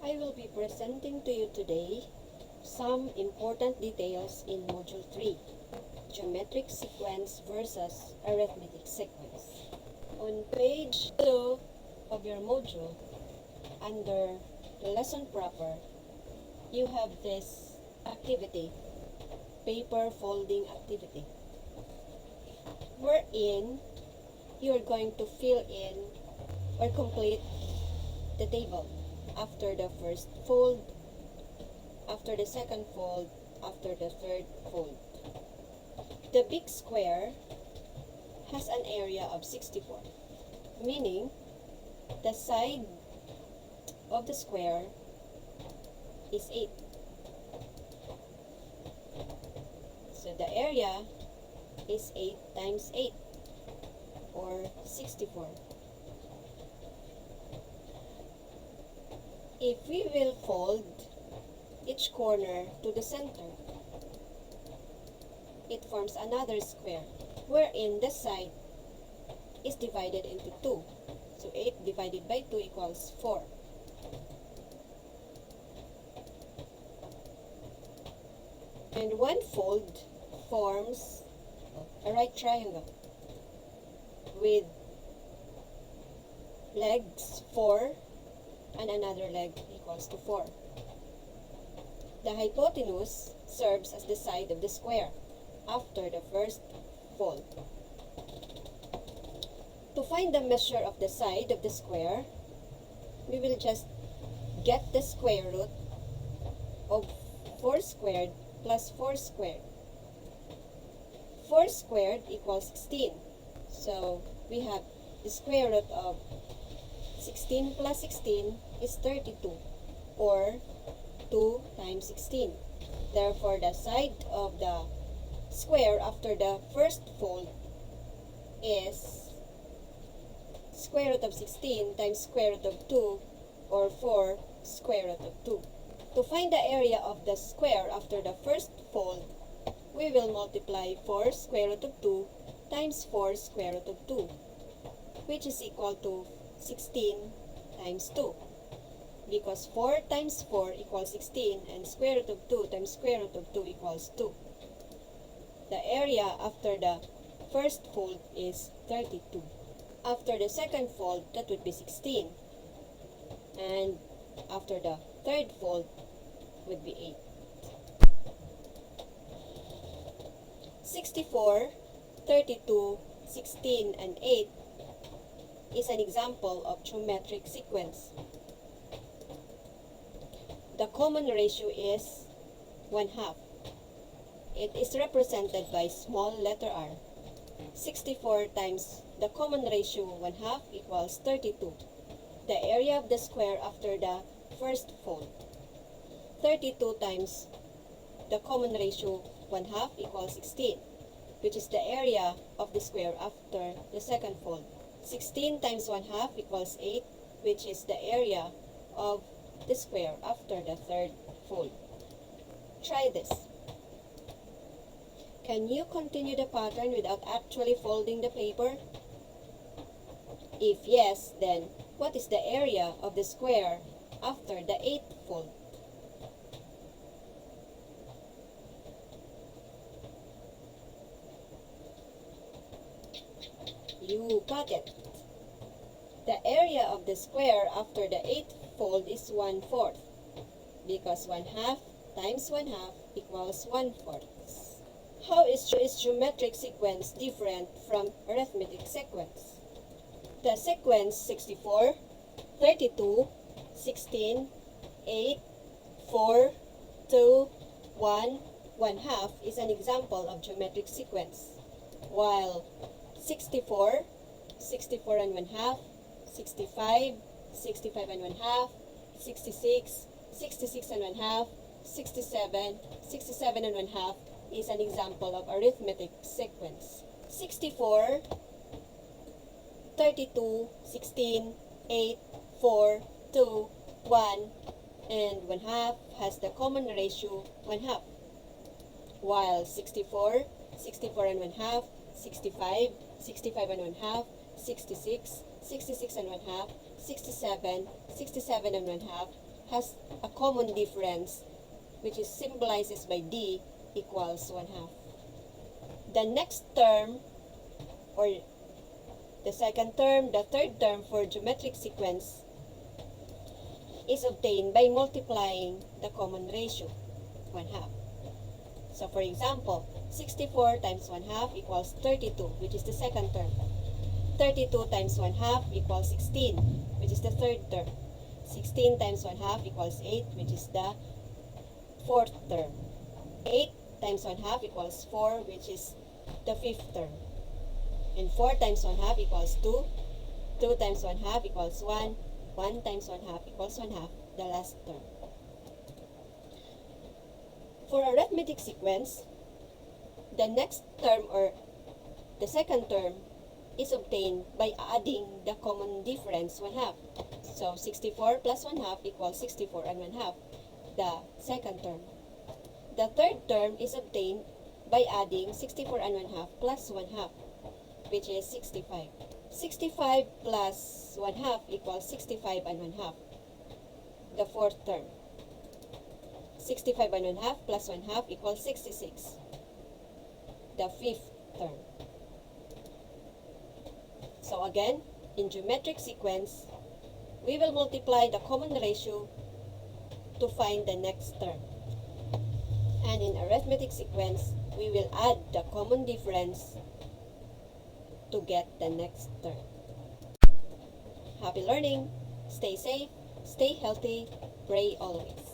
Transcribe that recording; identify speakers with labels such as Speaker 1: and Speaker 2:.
Speaker 1: I will be presenting to you today some important details in Module 3, Geometric Sequence versus Arithmetic Sequence. On page 2 of your module, under the lesson proper, you have this activity, paper folding activity, wherein you are going to fill in or complete the table after the first fold, after the second fold, after the third fold. The big square has an area of 64, meaning the side of the square is 8. So the area is 8 times 8, or 64. If we will fold each corner to the center, it forms another square, wherein the side is divided into 2. So 8 divided by 2 equals 4. And one fold forms a right triangle with legs 4 and another leg equals to 4. The hypotenuse serves as the side of the square after the first fold. To find the measure of the side of the square, we will just get the square root of 4 squared plus 4 squared. 4 squared equals 16. So we have the square root of 16 plus 16 is 32, or 2 times 16. Therefore, the side of the square after the first fold is square root of 16 times square root of 2, or 4 square root of 2. To find the area of the square after the first fold, we will multiply 4 square root of 2 times 4 square root of 2, which is equal to 16 times 2. Because 4 times 4 equals 16, and square root of 2 times square root of 2 equals 2. The area after the first fold is 32. After the second fold, that would be 16. And after the third fold would be 8. 64, 32, 16, and 8 is an example of geometric sequence. The common ratio is 1/2. It is represented by small letter r. 64 times the common ratio 1/2 equals 32. The area of the square after the first fold. 32 times the common ratio 1/2 equals 16, which is the area of the square after the second fold. 16 times 1/2 equals 8, which is the area of the square after the third fold. Try this. Can you continue the pattern without actually folding the paper? If yes, then what is the area of the square after the 8th fold? You got it. The area of the square after the 8th fold is 1/4, because 1/2 times 1/2 equals 1/4. How is geometric sequence different from arithmetic sequence? The sequence 64, 32, 16, 8, 4, 2, 1, 1/2 is an example of geometric sequence, while 64, 64 and 1/2, 65, 65 and 1/2, 66, 66 and 1/2, 67, 67 and 1/2 is an example of arithmetic sequence. 64, 32, 16, 8, 4, 2, 1, and 1/2 has the common ratio 1/2, while 64, 64 and 1/2, 65, 65 and 1/2, 66, 66 and 1/2, 67, 67 and 1/2 has a common difference, which is symbolizes by D, equals 1/2. The next term, or the second term, the third term for geometric sequence is obtained by multiplying the common ratio, 1/2. So for example, 64 times 1/2 equals 32, which is the second term. 32 times 1/2 equals 16, which is the third term. 16 times 1/2 equals 8, which is the fourth term. 8 times 1/2 equals 4, which is the fifth term. And 4 times 1/2 equals 2. 2 times 1/2 equals 1. 1 times 1/2 equals 1/2, the last term. For arithmetic sequence, the next term or the second term is obtained by adding the common difference 1/2. So 64 plus 1/2 equals 64 and 1/2, the second term. The third term is obtained by adding 64 and 1/2 plus 1/2, which is 65. 65 plus 1/2 equals 65 and 1/2, the fourth term. 65 and 1/2 plus 1/2 equals 66, the fifth term. So again, in geometric sequence, we will multiply the common ratio to find the next term. And in arithmetic sequence, we will add the common difference to get the next term. Happy learning! Stay safe, stay healthy, pray always.